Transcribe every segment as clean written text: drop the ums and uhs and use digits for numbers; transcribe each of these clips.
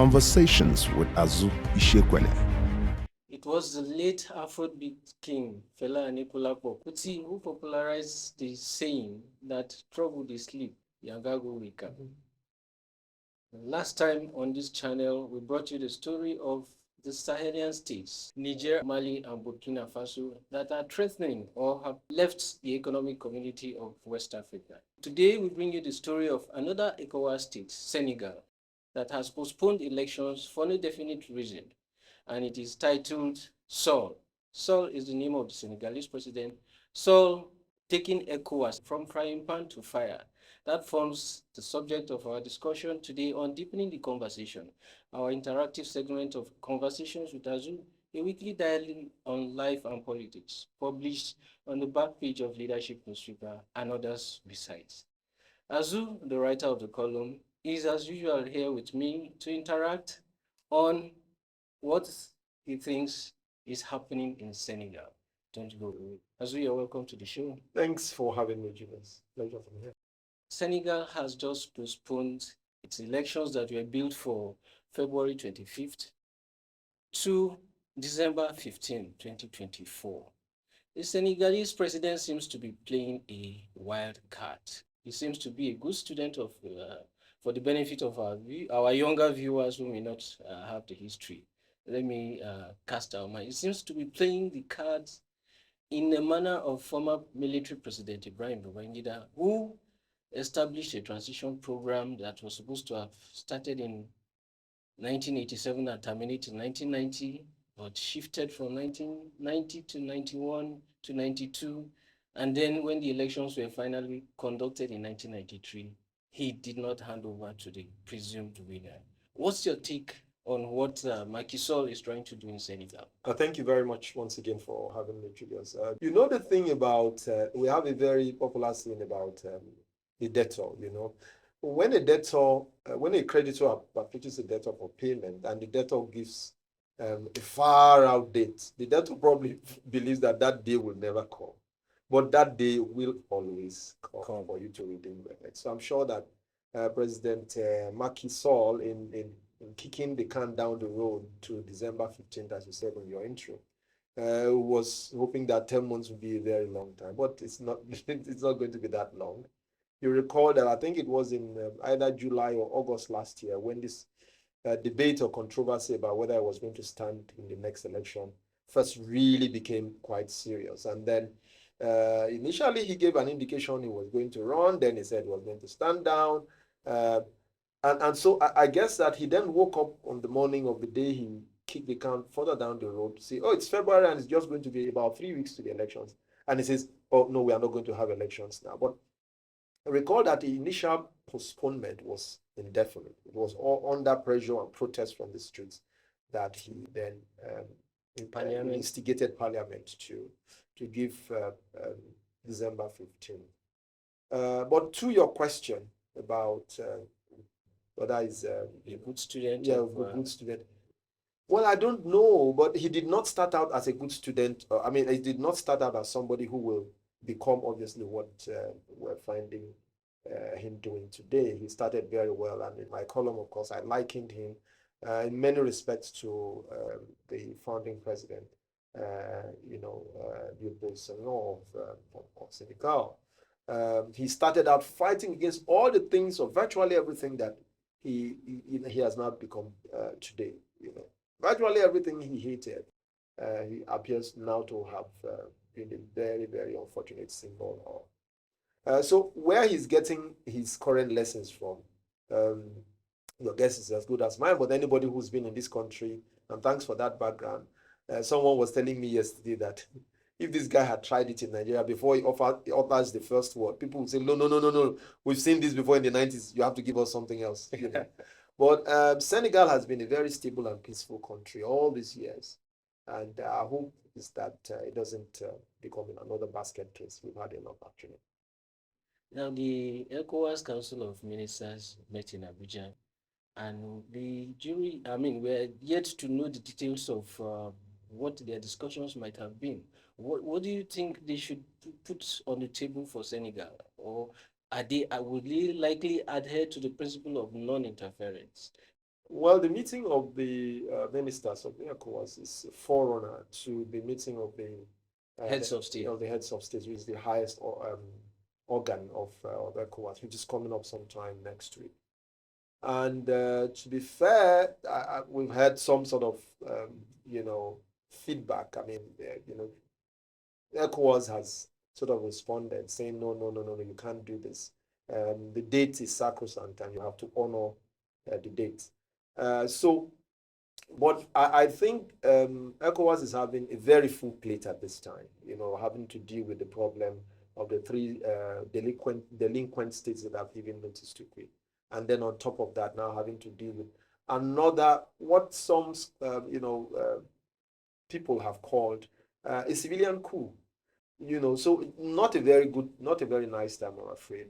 Conversations with Azu Ishekwele. It was the late Afrobeat king, Fela Anikulapo Kuti, who popularized the saying that trouble dey sleep, yanga go wake up. Last time on this channel, we brought you the story of the Sahelian states, Niger, Mali, and Burkina Faso, that are threatening or have left the economic community of West Africa. Today, we bring you the story of another ECOWAS state, Senegal, that has postponed elections for no definite reason, and it is titled Sall. Sall is the name of the Senegalese president. Sall taking ECOWAS from frying pan to fire. That forms the subject of our discussion today on Deepening the Conversation, our interactive segment of Conversations with Azu, a weekly dialogue on life and politics, published on the back page of Leadership newspaper and others besides. Azu, the writer of the column, is as usual here with me to interact on what he thinks is happening in Senegal. Don't go away. Azu, you're welcome to the show. Thanks for having me, Julius. Pleasure for me here. Senegal has just postponed its elections that were built for February 25th to December 15, 2024. The Senegalese president seems to be playing a wild card. He seems to be a good student of, for the benefit of our younger viewers who may not have the history. Let me cast our mind. He seems to be playing the cards in the manner of former military president Ibrahim Babangida, who established a transition program that was supposed to have started in 1987 and terminated in 1990, but shifted from 1990 to 91 to 92. And then when the elections were finally conducted in 1993, he did not hand over to the presumed winner. What's your take on what Macky Sall is trying to do in Senegal? Thank you very much once again for having me, Julius. You know the thing about, we have a very popular saying about the debtor, you know. When a debtor, when a creditor approaches a debtor for payment and the debtor gives a far out date, the debtor probably believes that that day will never come. But that day will always come for you to redeem it. So I'm sure that President Macky Sall in kicking the can down the road to December 15th, as you said in your intro, was hoping that 10 months would be a very long time, but it's not. It's not going to be that long. You recall that I think it was in either July or August last year when this debate or controversy about whether I was going to stand in the next election first really became quite serious. And then initially he gave an indication he was going to run, then he said he was going to stand down. And so I guess that he then woke up on the morning of the day he kicked the can further down the road to say, oh, it's February and it's just going to be about 3 weeks to the elections. And he says, oh, no, we are not going to have elections now. But recall that the initial postponement was indefinite. It was all under pressure and protest from the streets that he then instigated Parliament to give December 15th. But to your question about whether he's a good student. Yeah, good student. Well, I don't know, but he did not start out as a good student. I mean, he did not start out as somebody who will become obviously what we're finding him doing today. He started very well, and in my column, of course, I likened him in many respects to the founding president, of Senegal. He started out fighting against all the things, or virtually everything that he has now become today. You know, virtually everything he hated, he appears now to have been a very, very unfortunate symbol of. So where he's getting his current lessons from, your guess is as good as mine, but anybody who's been in this country, and thanks for that background. Someone was telling me yesterday that if this guy had tried it in Nigeria before he utters the first word, people would say, no, we've seen this before in the 90s, you have to give us something else. You know? But Senegal has been a very stable and peaceful country all these years. And our hope is that it doesn't become another basket case. We've had enough, actually. Now, the ECOWAS Council of Ministers met in Abuja, and the jury, we're yet to know the details of what their discussions might have been. What do you think they should put on the table for Senegal? Or would they likely adhere to the principle of non-interference? Well, the meeting of the ministers of the ECOWAS is a forerunner to the meeting of the Heads of state. heads of state, which is the highest organ of ECOWAS, which is coming up sometime next week. And to be fair, we've had some sort of feedback. I mean, ECOWAS has sort of responded saying, no, no, no, no, no, you can't do this. The date is sacrosanct and you have to honor the date. But I think ECOWAS is having a very full plate at this time, having to deal with the problem of the three delinquent states that have given notice to quit. And then on top of that, now having to deal with another, what some, people have called a civilian coup. So not a very nice time, I'm afraid.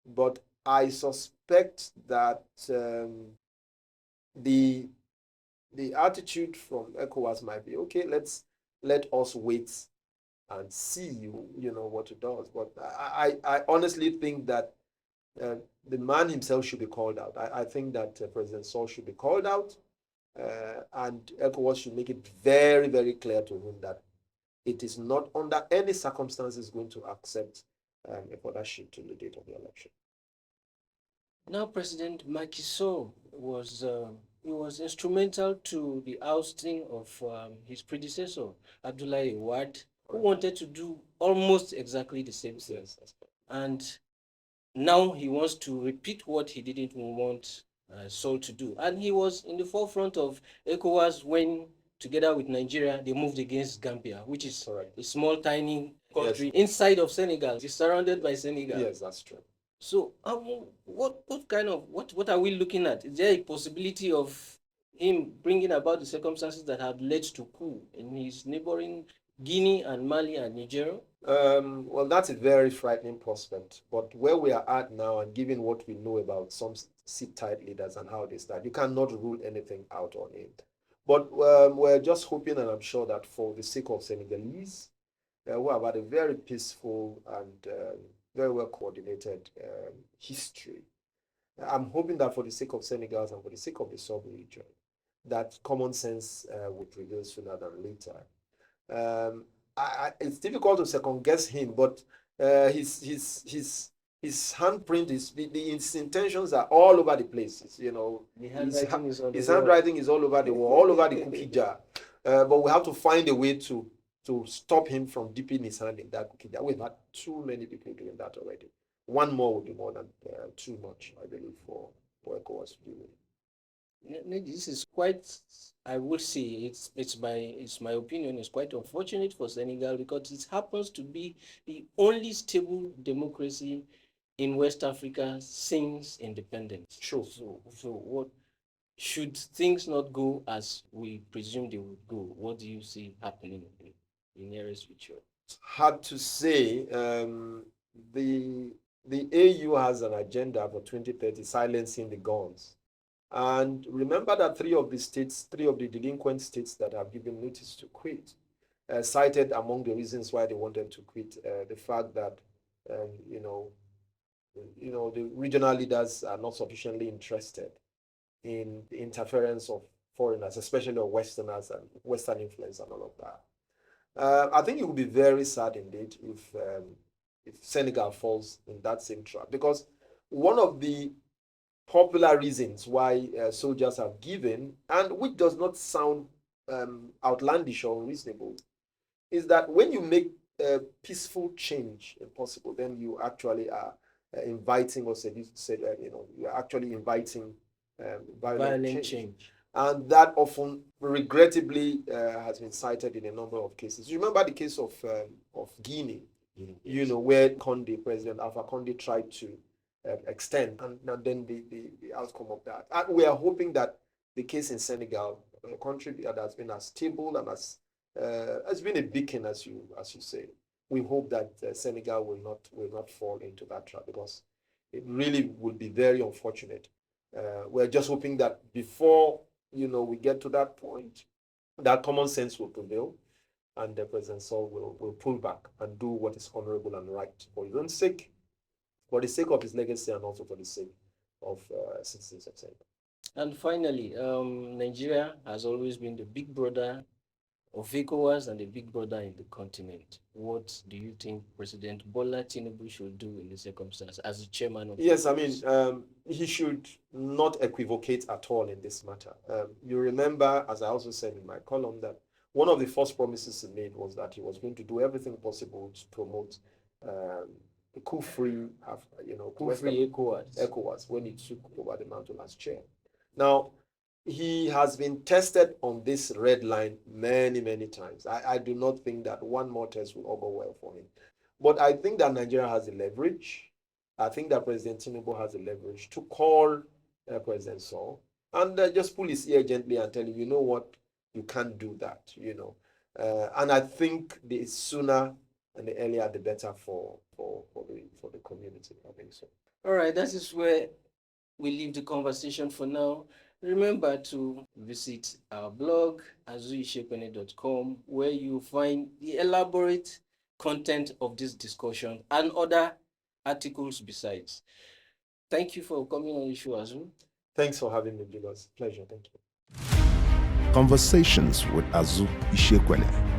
But I suspect that the attitude from ECOWAS might be, okay, let us wait and see, what it does. But I honestly think that the man himself should be called out. I think that President Sall should be called out, and ECOWAS should make it very, very clear to him that it is not under any circumstances going to accept a further shift to the date of the election. Now, President Macky Sall was instrumental to the ousting of his predecessor, Abdoulaye Wade, who wanted to do almost exactly the same thing. Yes, and now he wants to repeat what he didn't want Sall to do. And he was in the forefront of ECOWAS when, together with Nigeria, they moved against Gambia, which is correct. A small, tiny country inside of Senegal. It's surrounded by Senegal. Yes, that's true. So, what are we looking at? Is there a possibility of him bringing about the circumstances that have led to coup in his neighboring Guinea and Mali and Niger? Well, that's a very frightening prospect. But where we are at now, and given what we know about some sit-tight leaders and how they start, you cannot rule anything out on it. But we're just hoping, and I'm sure that for the sake of Senegalese, who have had a very peaceful and very well coordinated history, I'm hoping that for the sake of Senegal and for the sake of the sub-region, that common sense would prevail sooner than later. It's difficult to second guess him, but his handprint his intentions are all over the place. His handwriting is all over the wall, all over the cookie jar. But we have to find a way to stop him from dipping his hand in that cookie jar. We've had too many people doing that already. One more would be more than too much, I believe, for ECOWAS to do it. This is quite, I would say, it's my opinion, it's quite unfortunate for Senegal because it happens to be the only stable democracy in West Africa since independence. Sure. So what should things not go as we presume they would go? What do you see happening in the nearest future? It's hard to say. The AU has an agenda for 2030, silencing the guns. And remember that three of the delinquent states that have given notice to quit, cited among the reasons why they wanted to quit the fact that the regional leaders are not sufficiently interested in the interference of foreigners, especially of Westerners and Western influence and all of that. I think it would be very sad indeed if Senegal falls in that same trap, because one of the popular reasons why soldiers have given, and which does not sound outlandish or unreasonable, is that when you make peaceful change impossible, then you actually are inviting, or you are actually inviting violent change. And that often, regrettably, has been cited in a number of cases. You remember the case of Guinea, yes, where President Alpha Condé tried to extend, and then the outcome of that. And we are hoping that the case in Senegal, a country that has been as stable and has been a beacon, as you say, we hope that Senegal will not fall into that trap, because it really would be very unfortunate. We're just hoping that before we get to that point, that common sense will prevail, and the President Sall will pull back and do what is honorable and right for his own sake, for the sake of his legacy, and also for the sake of citizens of Senegal. And finally, Nigeria has always been the big brother of ECOWAS and the big brother in the continent. What do you think President Bola Tinubu should do in this circumstance as the chairman of Yes, I ECOWAS? mean, he should not equivocate at all in this matter. You remember, as I also said in my column, that one of the first promises he made was that he was going to do everything possible to promote a coup-free, Coup-free ECOWAS. ECOWAS when he took over the mantle as chair. Now, he has been tested on this red line many, many times. I do not think that one more test will all go well for him. But I think that Nigeria has the leverage. I think that President Tinubu has the leverage to call President Sall and just pull his ear gently and tell him, you know what, you can't do that, and I think the sooner and the earlier the better for the community. I think so. All right, that is where we leave the conversation for now. Remember to visit our blog, azuishekwene.com, where you find the elaborate content of this discussion and other articles besides. Thank you for coming on the show, Azu. Thanks for having me, Julius. Pleasure. Thank you. Conversations with Azu Ishekwene.